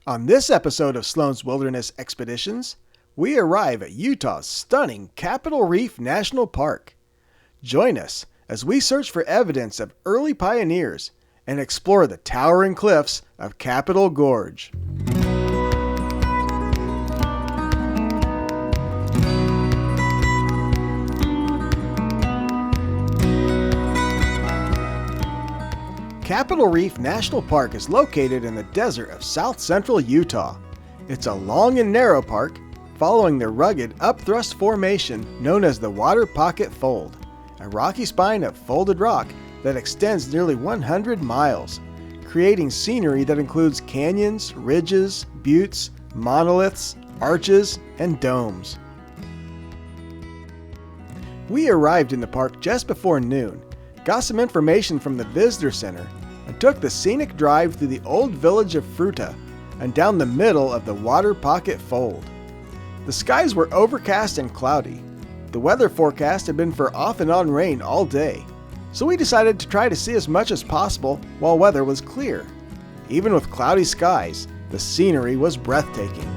On this episode of Sloan's Wilderness Expeditions, we arrive at Utah's stunning Capitol Reef National Park. Join us as we search for evidence of early pioneers and explore the towering cliffs of Capitol Gorge. Capitol Reef National Park is located in the desert of south-central Utah. It's a long and narrow park following the rugged upthrust formation known as the Waterpocket Fold, a rocky spine of folded rock that extends nearly 100 miles, creating scenery that includes canyons, ridges, buttes, monoliths, arches, and domes. We arrived in the park just before noon, got some information from the visitor center, and took the Scenic Drive through the old village of Fruta and down the middle of the Waterpocket Fold. The skies were overcast and cloudy. The weather forecast had been for off and on rain all day, so we decided to try to see as much as possible while weather was clear. Even with cloudy skies, the scenery was breathtaking.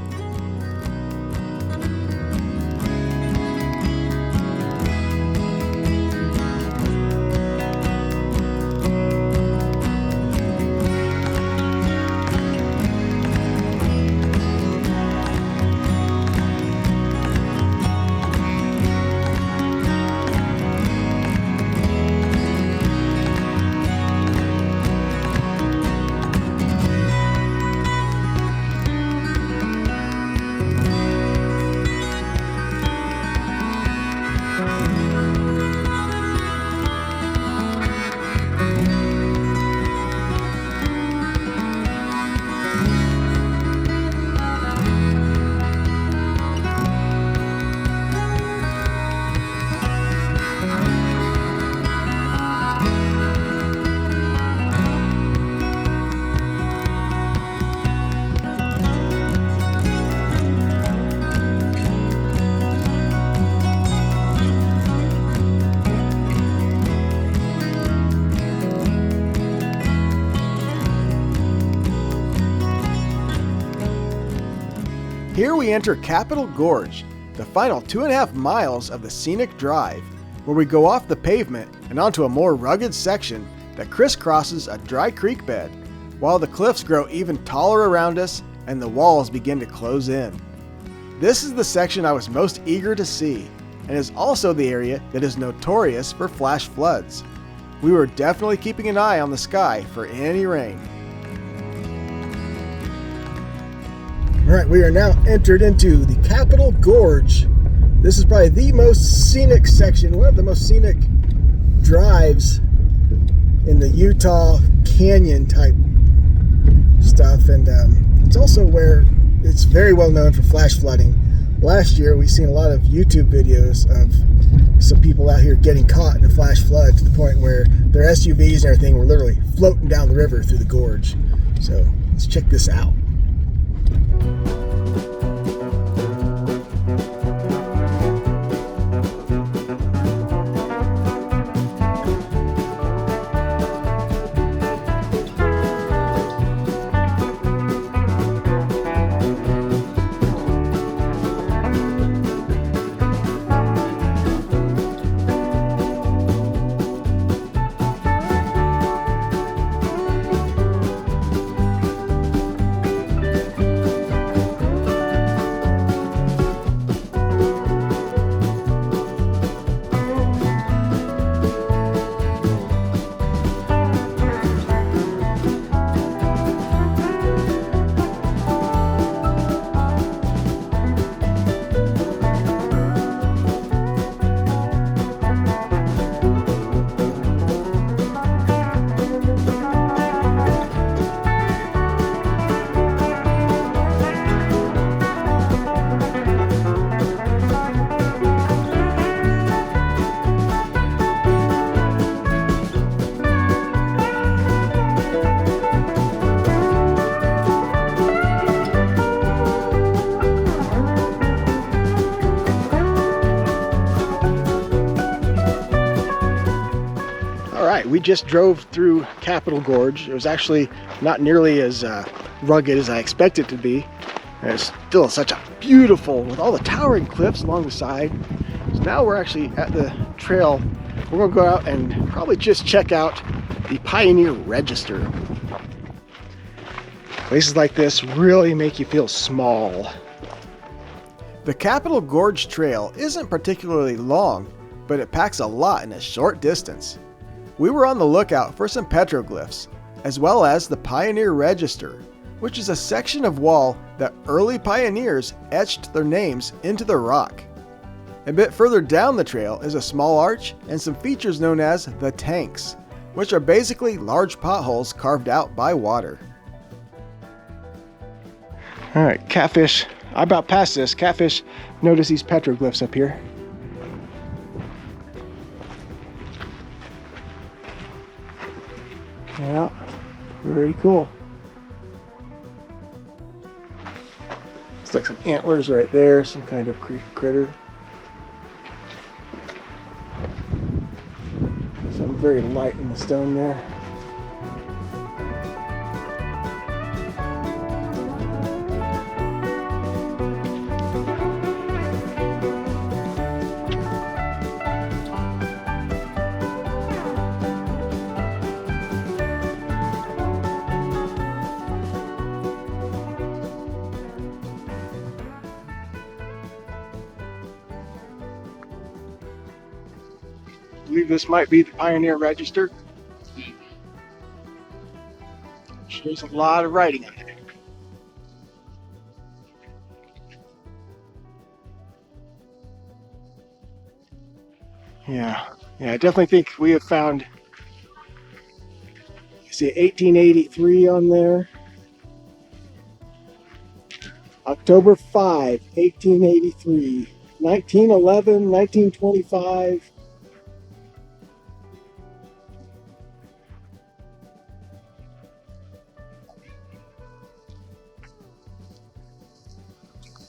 Here we enter Capitol Gorge, the final 2.5 miles of the Scenic Drive, where we go off the pavement and onto a more rugged section that crisscrosses a dry creek bed, while the cliffs grow even taller around us and the walls begin to close in. This is the section I was most eager to see, and is also the area that is notorious for flash floods. We were definitely keeping an eye on the sky for any rain. Alright, we are now entered into the Capitol Gorge. This is probably the most scenic section, one of the most scenic drives in the Utah canyon type stuff, and it's also where it's very well known for flash flooding. Last year we seen a lot of YouTube videos of some people out here getting caught in a flash flood to the point where their SUVs and everything were literally floating down the river through the gorge. So let's check this out. We just drove through Capitol Gorge. It was actually not nearly as rugged as I expect it to be. And it's still such a beautiful, with all the towering cliffs along the side. So now we're actually at the trail. We're gonna go out and probably just check out the Pioneer Register. Places like this really make you feel small. The Capitol Gorge Trail isn't particularly long, but it packs a lot in a short distance. We were on the lookout for some petroglyphs, as well as the Pioneer Register, which is a section of wall that early pioneers etched their names into the rock. A bit further down the trail is a small arch and some features known as the tanks, which are basically large potholes carved out by water. All right, catfish. I about passed this. Catfish notice these petroglyphs up here. Yeah, very cool. It's like some antlers right there, some kind of critter. Some very light in the stone there. I believe this might be the Pioneer Register. There's a lot of writing on it. Yeah, I definitely think we have found, I see 1883 on there. October 5, 1883. 1911, 1925.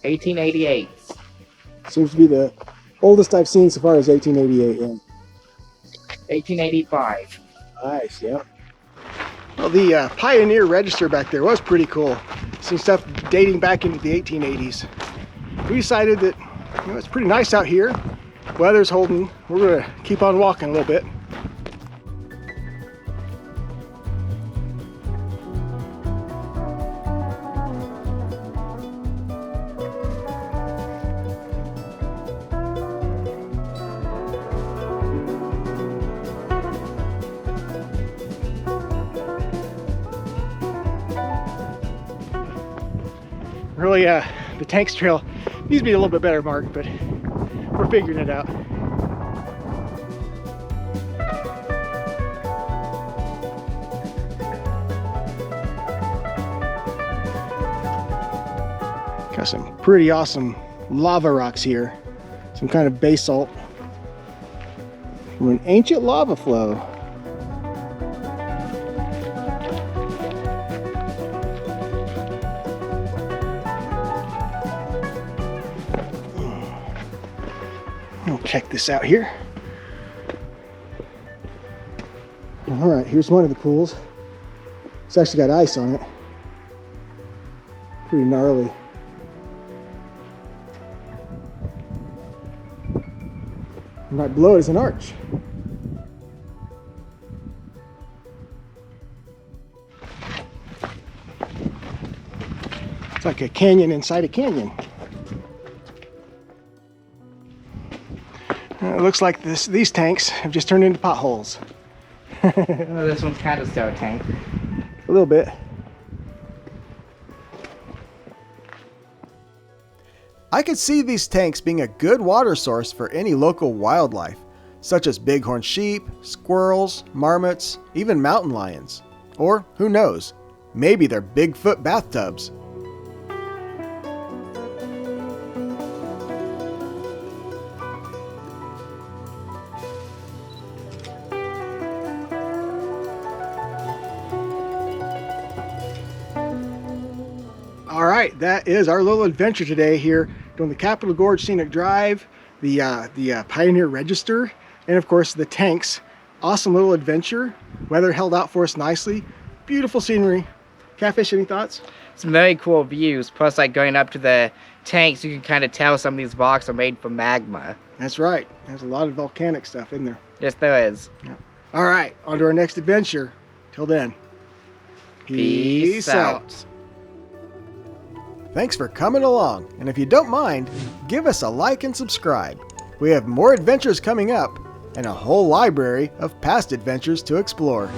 $1888. Seems to be the oldest I've seen so far is 1888. Yeah. 1885. Nice, yeah. Well, the Pioneer Register back there was pretty cool. Some stuff dating back into the 1880s. We decided that it's pretty nice out here. Weather's holding. We're gonna keep on walking a little bit. Really, the Tanks Trail needs to be a little bit better marked, but we're figuring it out. Got some pretty awesome lava rocks here. Some kind of basalt from an ancient lava flow. Check this out here. All right, here's one of the pools. It's actually got ice on it. Pretty gnarly. And right below it is an arch. It's like a canyon inside a canyon. It looks like these tanks have just turned into potholes. Oh, this one's kind of still a tank. A little bit. I could see these tanks being a good water source for any local wildlife, such as bighorn sheep, squirrels, marmots, even mountain lions. Or, who knows, maybe they're Bigfoot bathtubs. All right, that is our little adventure today here doing the Capitol Gorge Scenic Drive, the Pioneer Register, and of course the tanks. Awesome little adventure. Weather held out for us nicely. Beautiful scenery. Catfish, any thoughts? Some very cool views. Plus, like going up to the tanks, you can kind of tell some of these rocks are made from magma. That's right. There's a lot of volcanic stuff in there. Yes, there is. Yeah. All right, on to our next adventure. Till then, peace out. Thanks for coming along, and if you don't mind, give us a like and subscribe. We have more adventures coming up, and a whole library of past adventures to explore.